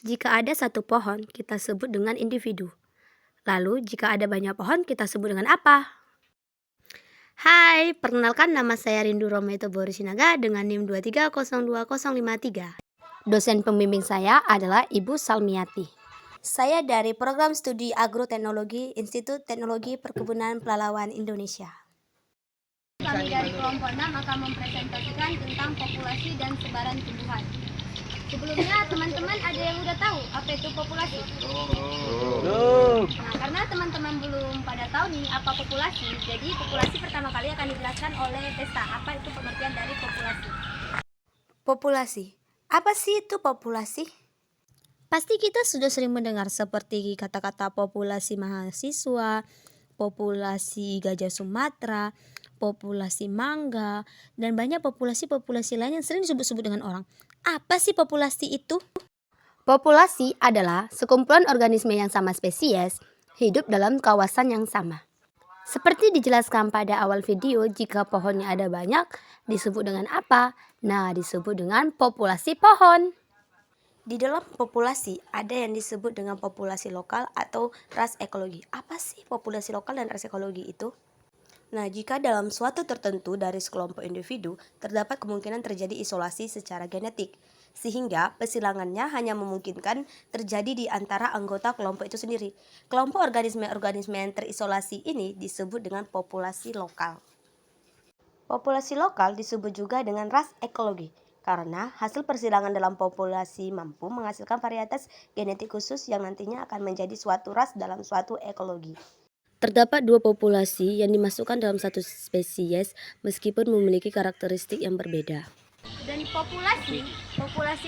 Jika ada satu pohon, kita sebut dengan individu. Lalu, jika ada banyak pohon, kita sebut dengan apa? Hai, perkenalkan nama saya Rindu Rometo Borisinaga dengan NIM 2302053. Dosen pembimbing saya adalah Ibu Salmiati. Saya dari Program Studi Agroteknologi Institut Teknologi Perkebunan Pelalawan Indonesia. Kami dari kelompok 6 akan mempresentasikan tentang populasi dan sebaran tumbuhan. Sebelumnya teman-teman ada yang udah tahu apa itu populasi? Belum. Nah, karena teman-teman belum pada tahu nih apa populasi, jadi populasi pertama kali akan dijelaskan oleh Desta. Apa itu pengertian dari populasi? Populasi. Apa sih itu populasi? Pasti kita sudah sering mendengar seperti kata-kata populasi mahasiswa, populasi gajah Sumatera, populasi mangga, dan banyak populasi-populasi lain yang sering disebut-sebut dengan orang. Apa sih populasi itu? Populasi adalah sekumpulan organisme yang sama spesies hidup dalam kawasan yang sama. Seperti dijelaskan pada awal video, jika pohonnya ada banyak, disebut dengan apa? Nah, disebut dengan populasi pohon. Di dalam populasi ada yang disebut dengan populasi lokal atau ras ekologi. Apa sih populasi lokal dan ras ekologi itu? Nah, jika dalam suatu tertentu dari sekelompok individu terdapat kemungkinan terjadi isolasi secara genetik, sehingga persilangannya hanya memungkinkan terjadi di antara anggota kelompok itu sendiri. Kelompok organisme-organisme yang terisolasi ini disebut dengan populasi lokal. Populasi lokal disebut juga dengan ras ekologi, karena hasil persilangan dalam populasi mampu menghasilkan varietas genetik khusus yang nantinya akan menjadi suatu ras dalam suatu ekologi. Terdapat dua populasi yang dimasukkan dalam satu spesies meskipun memiliki karakteristik yang berbeda. Dan populasi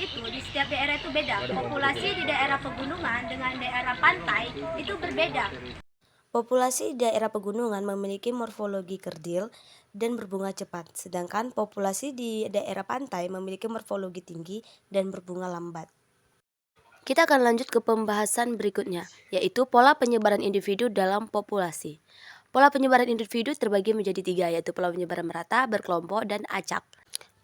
itu di setiap daerah itu beda. Populasi di daerah pegunungan dengan daerah pantai itu berbeda. Populasi di daerah pegunungan memiliki morfologi kerdil dan berbunga cepat, sedangkan populasi di daerah pantai memiliki morfologi tinggi dan berbunga lambat. Kita akan lanjut ke pembahasan berikutnya, yaitu pola penyebaran individu dalam populasi. Pola penyebaran individu terbagi menjadi tiga, yaitu pola penyebaran merata, berkelompok, dan acak.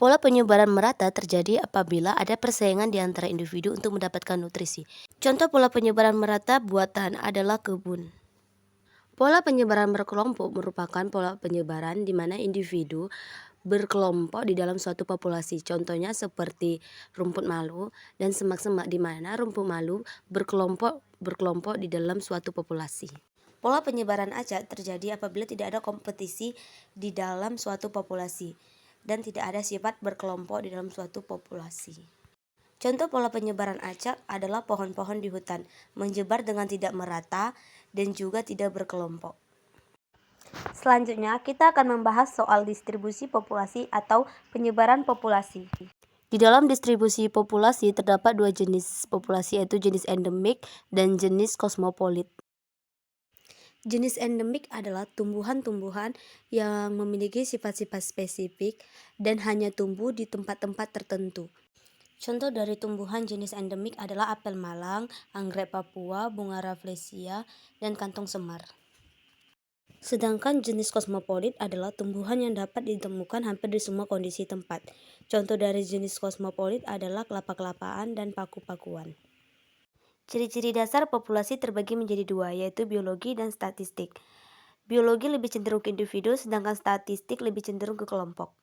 Pola penyebaran merata terjadi apabila ada persaingan di antara individu untuk mendapatkan nutrisi. Contoh pola penyebaran merata buatan adalah kebun. Pola penyebaran berkelompok merupakan pola penyebaran di mana individu berkelompok di dalam suatu populasi. Contohnya seperti rumput malu dan semak-semak, di mana rumput malu berkelompok di dalam suatu populasi. Pola penyebaran acak terjadi apabila tidak ada kompetisi di dalam suatu populasi dan tidak ada sifat berkelompok di dalam suatu populasi. Contoh pola penyebaran acak adalah pohon-pohon di hutan menyebar dengan tidak merata dan juga tidak berkelompok. Selanjutnya, kita akan membahas soal distribusi populasi atau penyebaran populasi. Di dalam distribusi populasi terdapat dua jenis populasi, yaitu jenis endemik dan jenis kosmopolit. Jenis endemik adalah tumbuhan-tumbuhan yang memiliki sifat-sifat spesifik dan hanya tumbuh di tempat-tempat tertentu. Contoh dari tumbuhan jenis endemik adalah apel Malang, anggrek Papua, bunga rafflesia, dan kantong semar. Sedangkan jenis kosmopolit adalah tumbuhan yang dapat ditemukan hampir di semua kondisi tempat. Contoh dari jenis kosmopolit adalah kelapa-kelapaan dan paku-pakuan. Ciri-ciri dasar populasi terbagi menjadi dua, yaitu biologi dan statistik. Biologi lebih cenderung ke individu, sedangkan statistik lebih cenderung ke kelompok.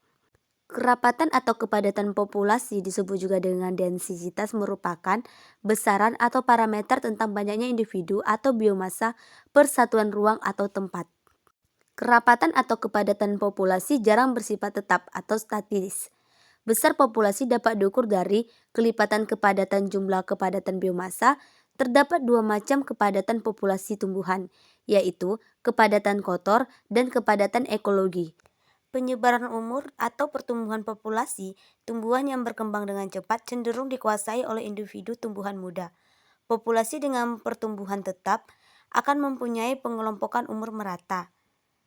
Kerapatan atau kepadatan populasi disebut juga dengan densitas, merupakan besaran atau parameter tentang banyaknya individu atau biomasa per satuan ruang atau tempat. Kerapatan atau kepadatan populasi jarang bersifat tetap atau statis. Besar populasi dapat diukur dari kelipatan kepadatan jumlah kepadatan biomasa. Terdapat dua macam kepadatan populasi tumbuhan, yaitu kepadatan kotor dan kepadatan ekologi. Penyebaran umur atau pertumbuhan populasi, tumbuhan yang berkembang dengan cepat cenderung dikuasai oleh individu tumbuhan muda. Populasi dengan pertumbuhan tetap akan mempunyai pengelompokan umur merata.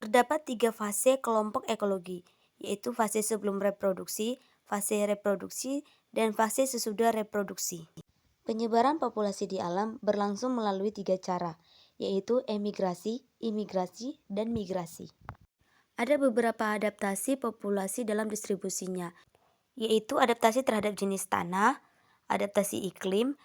Terdapat tiga fase kelompok ekologi, yaitu fase sebelum reproduksi, fase reproduksi, dan fase sesudah reproduksi. Penyebaran populasi di alam berlangsung melalui tiga cara, yaitu emigrasi, imigrasi, dan migrasi. Ada beberapa adaptasi populasi dalam distribusinya, yaitu adaptasi terhadap jenis tanah, adaptasi iklim,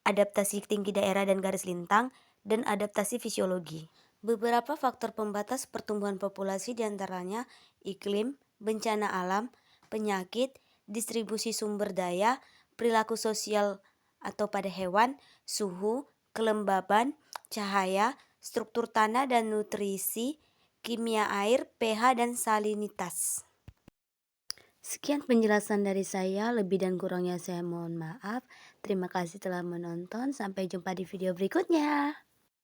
adaptasi tinggi daerah dan garis lintang, dan adaptasi fisiologi. Beberapa faktor pembatas pertumbuhan populasi diantaranya iklim, bencana alam, penyakit, distribusi sumber daya, perilaku sosial atau pada hewan, suhu, kelembaban, cahaya, struktur tanah dan nutrisi, kimia air, pH, dan salinitas. Sekian penjelasan dari saya, lebih dan kurangnya saya mohon maaf. Terima kasih telah menonton, sampai jumpa di video berikutnya.